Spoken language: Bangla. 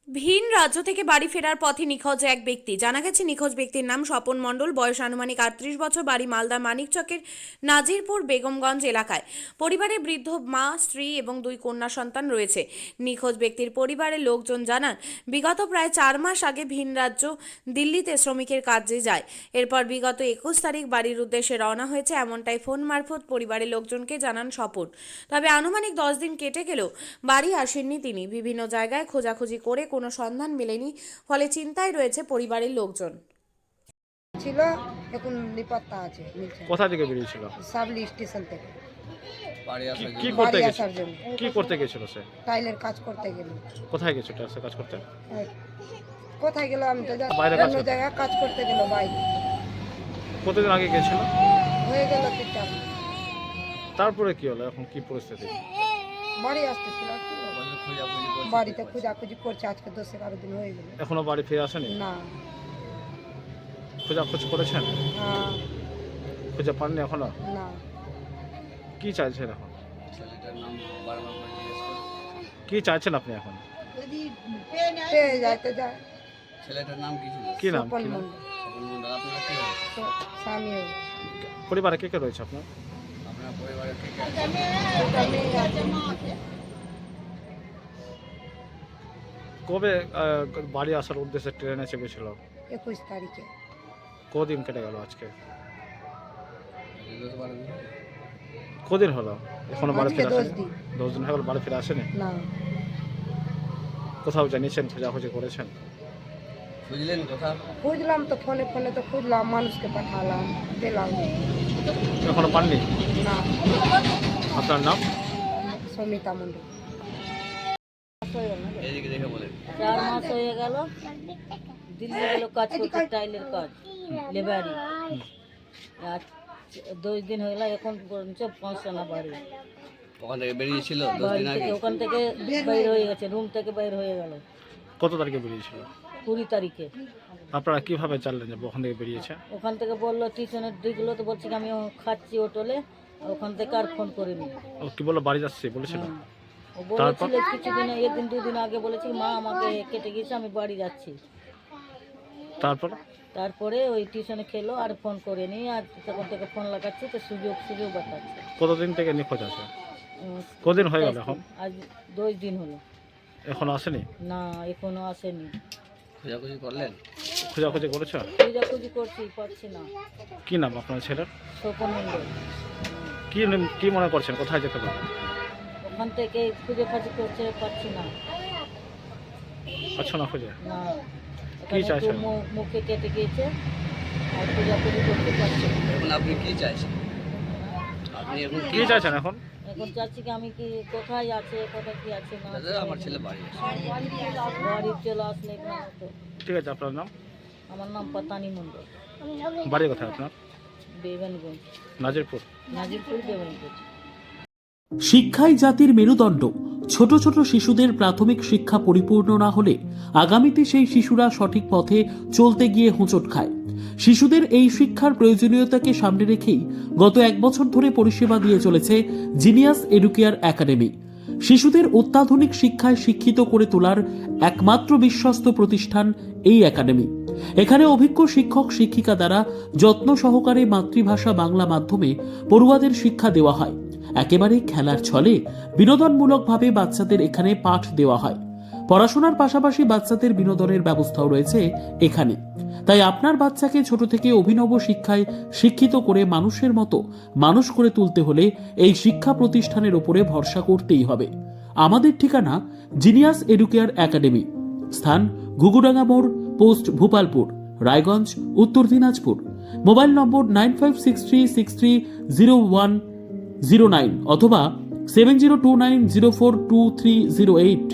ভিন রাজ্য থেকে বাড়ি ফেরার পথে নিখোঁজ এক ব্যক্তি। জানা গেছে নিখোঁজ ব্যক্তির নাম স্বপন মণ্ডল, বয়স আনুমানিক 38 বছর, বাড়ি মালদা মানিকচকের নাজিরপুর বেগমগঞ্জ এলাকায়। পরিবারে বৃদ্ধ মা, স্ত্রী এবং 2 কন্যা সন্তান রয়েছে। নিখোঁজ ব্যক্তির পরিবারের লোকজন জানান, বিগত প্রায় 4 মাস আগে ভিন রাজ্য দিল্লিতে শ্রমিকের কাজে যায়। এরপর বিগত 21 তারিখ বাড়ির উদ্দেশ্যে রওনা হয়েছে, এমনটাই ফোন মারফত পরিবারের লোকজনকে জানান স্বপন। তবে আনুমানিক 10 দিন কেটে গেলেও বাড়ি আসেননি তিনি। বিভিন্ন জায়গায় খোঁজাখুঁজি করে কোনো সন্ধান মেলেনি, ফলে চিন্তায় রয়েছে পরিবারের লোকজন। ছিল এখন নিপাত্তা আছে, মিলছে না। কোথা থেকে বেরিয়েছিল? সাবলি স্টেশন থেকে কি করতে বাড়ি গেছিল? আসার জন্য কি করতে গেছিল সে? টাইলের কাজ করতে গেল। কোথায় গেছিল সে কাজ করতে? কোথায় গেল আমি তো জানি না। বাইরে কাজ অন্য করতে? জায়গায় কাজ করতে গেল বাইরে। কতদিন আগে গেছিল? হয়ে গেল 3-4 মাস। তারপরে কি হলো? এখন কি পরিস্থিতি? বাড়ি আসতেছিল আর কি হবে? বাড়িতে খোঁজাখুঁজি করছে, আজকে 10-11 দিন হয়ে গেল। এখনো বাড়ি ফিরে আসেনি? না। খোঁজাখুঁজ করেছেন? হ্যাঁ। খুঁজে পাননি এখনো? না। কি চাইছেন এখন? কি চাইছেন আপনি এখন? পেয়ে যায় তো যায়। ছেলেটার নাম কি ছিল? কি নাম? স্বপন কি নাম? মণ্ডল। স্বপন মণ্ডল। আপনার কি হয়? স্বামী হবে। পরিবারে কে কে রয়েছে আপনার? আপনার পরিবারের কে কে আছে? দুটা মেয়ে আছে। কবে বাড়ি আসার উদ্দেশ্যে ট্রেনে চেপেছিল? 21 তারিখে। কদিন কেটে গেল আজকে? 10-12 দিন। কদিন হলো এখনো বাড়ি আজকে ফিরে 10 আসেনি? দিন। 10 দিন হয়ে গেল বাড়ি ফিরে আসেনি? না। কোথাও জানিয়েছেন, খোঁজাখুঁজি করেছেন? বুঝলেন কথা? খুঁজলাম তো ফোনে ফোনে তো খুঁজলাম, মানুষকে পাঠালাম, দিলাম। এখনো পাননি? না। আপনার নাম? সমিতা মণ্ডল। এদিকে দেখে বলেন। 4 মাস হয়ে গেল, দিল্লি গেল কাজ করতে, টাইলের কাজ, লেবারি। আর 2 দিন হয়ে গেল, এখন পর্যন্ত পৌঁছে না বাড়ি। ওখান থেকে বেরিয়েছিল 10 বাড়ি দিন আগে। থেকে ওখান থেকে বাইর হয়ে গেছে, রুম থেকে বাইর হয়ে গেল কত তারিখে বেরিয়েছিল? 20 তারিখে। আপনারা কিভাবে জানলেন যে ওখান থেকে বেরিয়েছে? ওখান থেকে বললো টিউশনে ঢুকলো, তো বলছি কি আমি খাচ্ছি হোটেলে, ওখান থেকে আর ফোন করিনি। ও কি বললো, বাড়ি যাচ্ছি বলেছিল? হ্যাঁ। ও বলেছিল কিছুদিন, 1-2 দিন আগে বলেছি মা আমাকে কেটে গেছে, আমি বাড়ি যাচ্ছি। তারপর তারপরে ওই টিউশনে খেলো, আর ফোন করেনি। আর তখন থেকে ফোন লাগাচ্ছি তো সুযোগ বাতাচ্ছে। কতদিন থেকে নিখোঁজ আছে? কদিন হয়ে গেল এখন? আজ 10 দিন হলো। এখনো আসেনি? না, এখনো আসেনি। খোঁজাখুঁজি করলেন? খোঁজাখুঁজি করেছো? খোঁজাখুঁজি করছি, পাচ্ছি না। কি নাম আপনার ছেলের? স্বপন মণ্ডল। কি মনে করছেন কোথায় যেতে পারে? ওখান থেকে খুঁজে করছে, পাচ্ছি না। আচ্ছা না খুঁজে? না, কি চাইছেন? মুখে কেটে গিয়েছে, আর খোঁজাখুঁজি করতে পারছি না। এখন আপনি কি চাইছেন? আপনি এখন কি চাইছেন এখন? এখন চাচ্ছি কি আমি কি কোথায় আছে, কোথায় কি আছে না আছে। আমার ছেলে বাড়ি আছে। বাড়ি চলে আসলে না হতো। ঠিক আছে, আপনার নাম? আমার নাম পাতানি মণ্ডল, বাড়ি কোথায় আপনার? বেগনগঞ্জ, নাজিরপুর। নাজিরপুর বেগনগঞ্জ। শিক্ষাই জাতির মেরুদণ্ড। ছোট ছোট শিশুদের প্রাথমিক শিক্ষা পরিপূর্ণ না হলে আগামীতে সেই শিশুরা সঠিক পথে চলতে গিয়ে হোঁচট খায়। শিশুদের এই শিক্ষার প্রয়োজনীয়তাকে সামনে রেখেই গত 1 বছর ধরে পরিষেবা দিয়ে চলেছে জিনিয়াস এডুকেয়ার একাডেমি। শিশুদের অত্যাধুনিক শিক্ষায় শিক্ষিত করে তোলার একমাত্র বিশ্বস্ত প্রতিষ্ঠান এই একাডেমি। এখানে অভিজ্ঞ শিক্ষক শিক্ষিকা দ্বারা যত্ন সহকারে মাতৃভাষা বাংলা মাধ্যমে পড়ুয়াদের শিক্ষা দেওয়া হয়। একেবারে খেলার ছলে বিনোদনমূলকভাবে বাচ্চাদের এখানে পাঠ দেওয়া হয়। পড়াশোনার পাশাপাশি বাচ্চাদের বিনোদনের ব্যবস্থাও রয়েছে এখানে। তাই আপনার বাচ্চাকে ছোট থেকে অভিনব শিক্ষায় শিক্ষিত করে মানুষের মতো মানুষ করে তুলতে হলে এই শিক্ষা প্রতিষ্ঠানের উপরে ভরসা করতেই হবে। আমাদের ঠিকানা জিনিয়াস এডুকেয়ার একাডেমি, স্থান ঘুঘুডাঙ্গা মোড়, পোস্ট ভূপালপুর, রায়গঞ্জ, উত্তর দিনাজপুর। মোবাইল নম্বর 9563630109 অথবা 7029042308।